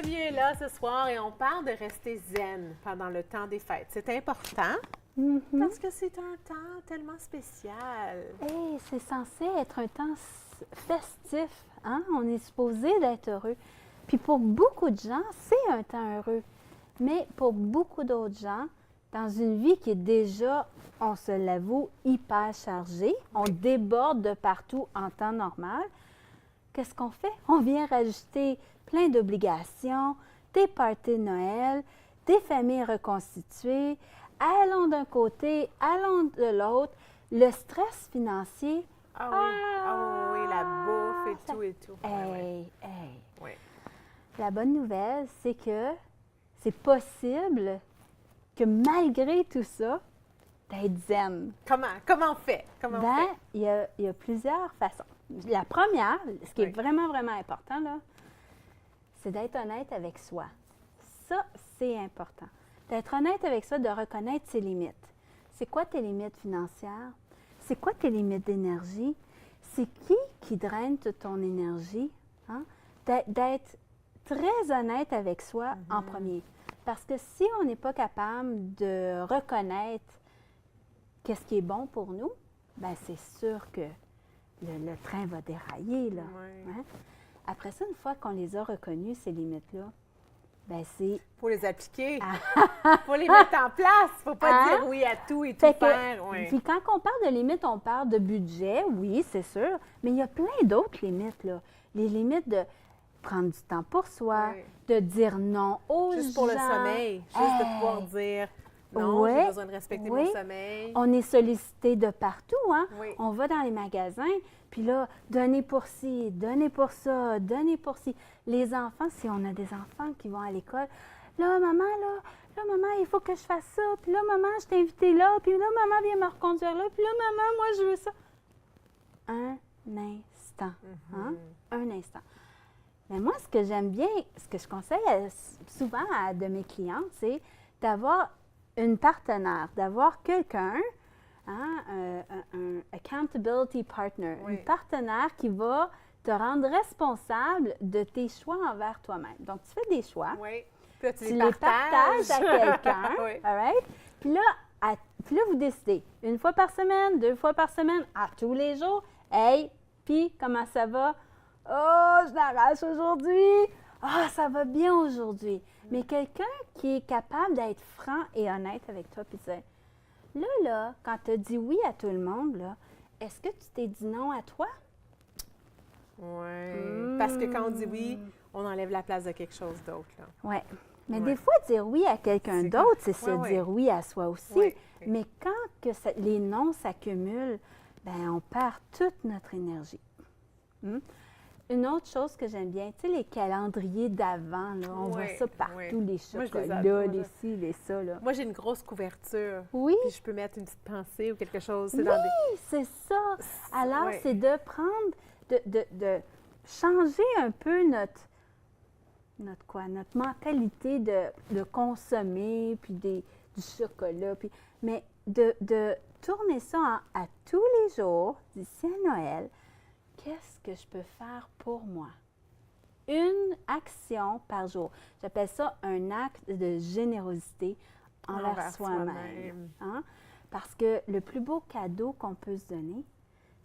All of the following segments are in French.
tu es là ce soir et on parle de rester zen pendant le temps des fêtes. C'est important parce que c'est un temps tellement spécial. Et c'est censé être un temps festif, hein? On est supposé d'être heureux. Puis pour beaucoup de gens, c'est un temps heureux. Mais pour beaucoup d'autres gens, dans une vie qui est déjà, on se l'avoue, hyper chargée, on déborde de partout en temps normal, qu'est-ce qu'on fait? On vient rajouter plein d'obligations, des parties de Noël, des familles reconstituées, allons d'un côté, allons de l'autre, le stress financier. Ah oui, la bouffe et tout et tout. Hey. Oui. La bonne nouvelle, c'est que c'est possible que malgré tout ça, d'être zen. Comment on fait? Comment on fait? Il y a plusieurs façons. La première, ce qui est vraiment, vraiment important, là, c'est d'être honnête avec soi. Ça, c'est important. D'être honnête avec soi, de reconnaître ses limites. C'est quoi tes limites financières? C'est quoi tes limites d'énergie? C'est qui draine toute ton énergie? Hein? D'être très honnête avec soi en premier. Parce que si on n'est pas capable de reconnaître qu'est-ce qui est bon pour nous, bien, c'est sûr que le train va dérailler, là. Oui. Hein? Après ça, une fois qu'on les a reconnues, ces limites-là, bien, c'est... Faut les appliquer. Faut les mettre en place. Faut pas dire oui à tout et tout Fait que, faire. Oui. Puis quand on parle de limites, on parle de budget, oui, c'est sûr, mais il y a plein d'autres limites, là. Les limites de prendre du temps pour soi, de dire non aux Juste gens. pour le sommeil. Juste de pouvoir dire non, j'ai besoin de respecter mon sommeil. On est sollicité de partout, hein? Oui. On va dans les magasins, puis là, donnez pour ci, donnez pour ça, donnez pour ci. Les enfants, si on a des enfants qui vont à l'école, là, maman, il faut que je fasse ça, puis là, maman, je t'ai invité là, puis là, maman, viens me reconduire là, puis là, maman, moi, je veux ça. Un instant, hein? Un instant. Mais moi, ce que j'aime bien, ce que je conseille souvent à de mes clientes, c'est d'avoir une partenaire, d'avoir quelqu'un, hein, un accountability partner, une partenaire qui va te rendre responsable de tes choix envers toi-même. Donc, tu fais des choix. Oui. Puis là, tu les partages à quelqu'un. Oui. All right? Puis là, vous décidez. Une fois par semaine, 2 fois par semaine, à tous les jours. Hey, puis comment ça va? Oh, je l'arrache aujourd'hui. Ah, ça va bien aujourd'hui. Mais quelqu'un qui est capable d'être franc et honnête avec toi, puis de dire, là, quand tu as dit oui à tout le monde, là, est-ce que tu t'es dit non à toi? Oui. Parce que quand on dit oui, on enlève la place de quelque chose d'autre. Oui. Mais des fois, dire oui à quelqu'un d'autre, c'est se dire oui à soi aussi. Oui. Mais quand les non s'accumulent, bien, on perd toute notre énergie. Une autre chose que j'aime bien, tu sais, les calendriers d'avant, là, on voit ça partout, les chocolats, les ci, les ça. Là. Moi, j'ai une grosse couverture. Oui. Puis je peux mettre une petite pensée ou quelque chose. Oui, c'est ça. Alors, c'est de prendre, de changer un peu notre mentalité de consommer, puis du chocolat, mais de tourner ça à tous les jours, d'ici à Noël. Qu'est-ce que je peux faire pour moi? Une action par jour. J'appelle ça un acte de générosité envers soi-même. Hein? Parce que le plus beau cadeau qu'on peut se donner,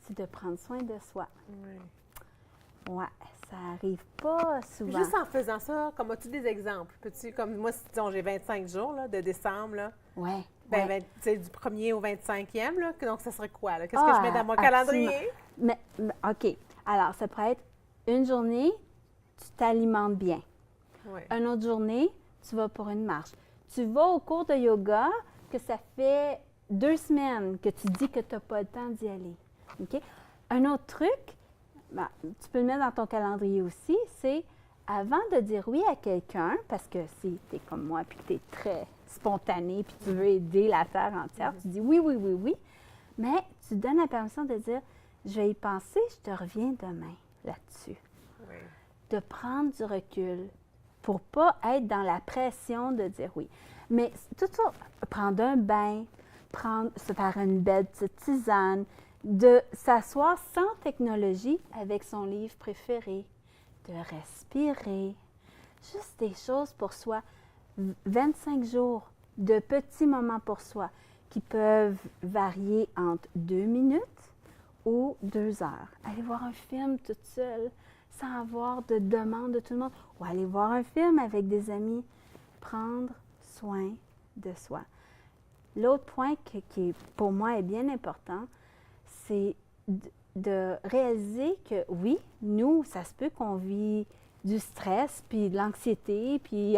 c'est de prendre soin de soi. Oui. Ouais, ça n'arrive pas souvent. Juste en faisant ça, comme as-tu des exemples? Peux-tu, comme moi, disons, j'ai 25 jours là, de décembre, là. Oui. Ben, du 1er au 25e, là. Donc, ça serait quoi, là? Qu'est-ce que je mets dans mon calendrier? Mais, OK. Alors, ça pourrait être une journée, tu t'alimentes bien. Oui. Une autre journée, tu vas pour une marche. Tu vas au cours de yoga, que ça fait 2 semaines que tu dis que tu n'as pas le temps d'y aller. OK? Un autre truc, ben, tu peux le mettre dans ton calendrier aussi, c'est avant de dire oui à quelqu'un, parce que si tu es comme moi puis que tu es très spontané puis tu veux aider la Terre entière, tu dis oui, mais tu donnes la permission de dire je vais y penser, je te reviens demain là-desses. Oui. De prendre du recul pour pas être dans la pression de dire oui. Mais tout ça, prendre un bain, se faire une belle petite tisane, de s'asseoir sans technologie avec son livre préféré, de respirer. Juste des choses pour soi. 25 jours de petits moments pour soi qui peuvent varier entre 2 minutes ou 2 heures. Aller voir un film toute seule sans avoir de demande de tout le monde ou aller voir un film avec des amis. Prendre soin de soi. L'autre point qui pour moi est bien important, c'est de réaliser que oui, nous, ça se peut qu'on vit du stress, puis de l'anxiété, puis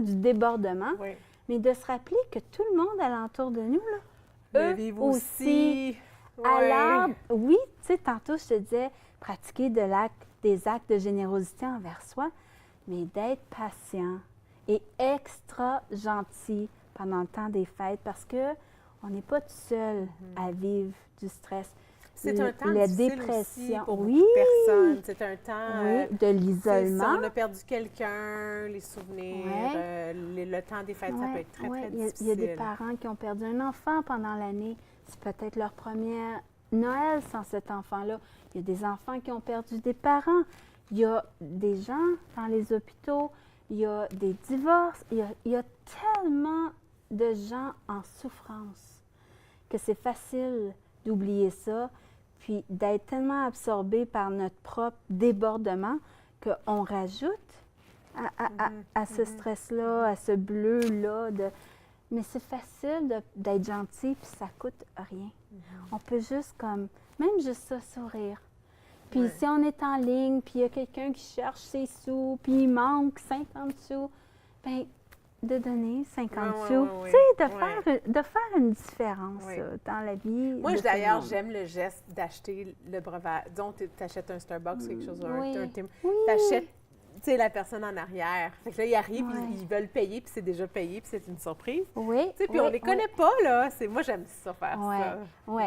du débordement, Oui. mais de se rappeler que tout le monde alentour de nous, là, eux vivent aussi. Ouais. Alors, oui, tu sais, tantôt, je te disais, pratiquer des actes de générosité envers soi, mais d'être patient et extra gentil pendant le temps des fêtes parce que on n'est pas tout seul à vivre du stress. C'est un temps la difficile dépression, aussi pour oui, beaucoup de personnes. C'est un temps... oui, de l'isolement. Si on a perdu quelqu'un, les souvenirs, le temps des fêtes, ça peut être très, très difficile. Il y a des parents qui ont perdu un enfant pendant l'année. C'est peut-être leur première Noël sans cet enfant-là. Il y a des enfants qui ont perdu des parents. Il y a des gens dans les hôpitaux. Il y a des divorces. Il y a tellement de gens en souffrance que c'est facile d'oublier ça, puis d'être tellement absorbé par notre propre débordement qu'on rajoute à ce stress-là, à ce bleu-là. Mais c'est facile d'être gentil, puis ça coûte rien. On peut juste même juste ça, sourire. Puis si on est en ligne, puis il y a quelqu'un qui cherche ses sous, puis il manque 50 sous, bien, de donner 50 sous. Tu sais, de faire une différence dans la vie. Moi, d'ailleurs, j'aime le geste d'acheter le breuvage. Disons, tu achètes un Starbucks, quelque chose, un Tim. Tu achètes, tu sais, la personne en arrière. Fait que là, ils arrivent, ils veulent payer, puis c'est déjà payé, puis c'est une surprise. Oui. Tu sais, puis on les connaît pas, là. Moi, j'aime ça, faire ça. Oui.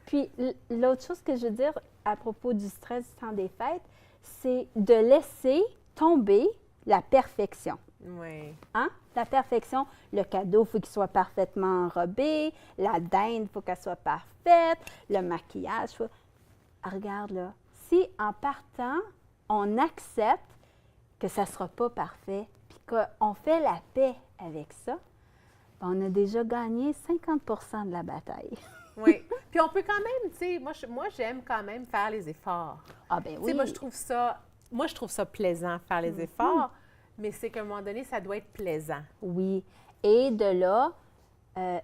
Puis l'autre chose que je veux dire à propos du stress du temps des fêtes, c'est de laisser tomber la perfection. Oui. Hein? La perfection, le cadeau, il faut qu'il soit parfaitement enrobé, la dinde, il faut qu'elle soit parfaite, le maquillage, regarde là, si en partant, on accepte que ça ne sera pas parfait, puis qu'on fait la paix avec ça, on a déjà gagné 50 de la bataille. Oui. Puis on peut quand même, tu sais, moi j'aime quand même faire les efforts. Ah ben oui. Tu sais, moi je trouve ça plaisant faire les efforts, mais c'est qu'à un moment donné, ça doit être plaisant. Oui. Et de là,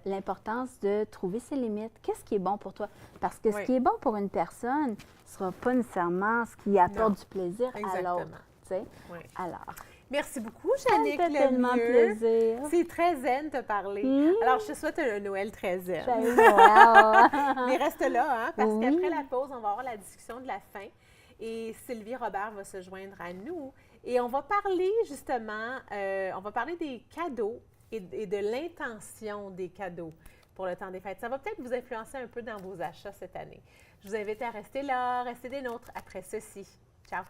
l'importance de trouver ses limites. Qu'est-ce qui est bon pour toi? Parce que ce qui est bon pour une personne ne sera pas nécessairement ce qui apporte du plaisir à l'autre. Tu sais? Oui. Alors. Merci beaucoup, Jannick Lemieux. Tellement plaisir. C'est très zen de te parler. Alors, je te souhaite un Noël très zen. Mais reste là, hein, parce qu'après la pause, on va avoir la discussion de la fin. Et Sylvie Robert va se joindre à nous. Et on va parler justement, des cadeaux et de l'intention des cadeaux pour le temps des fêtes. Ça va peut-être vous influencer un peu dans vos achats cette année. Je vous invite à rester là, rester des nôtres après ceci. Ciao!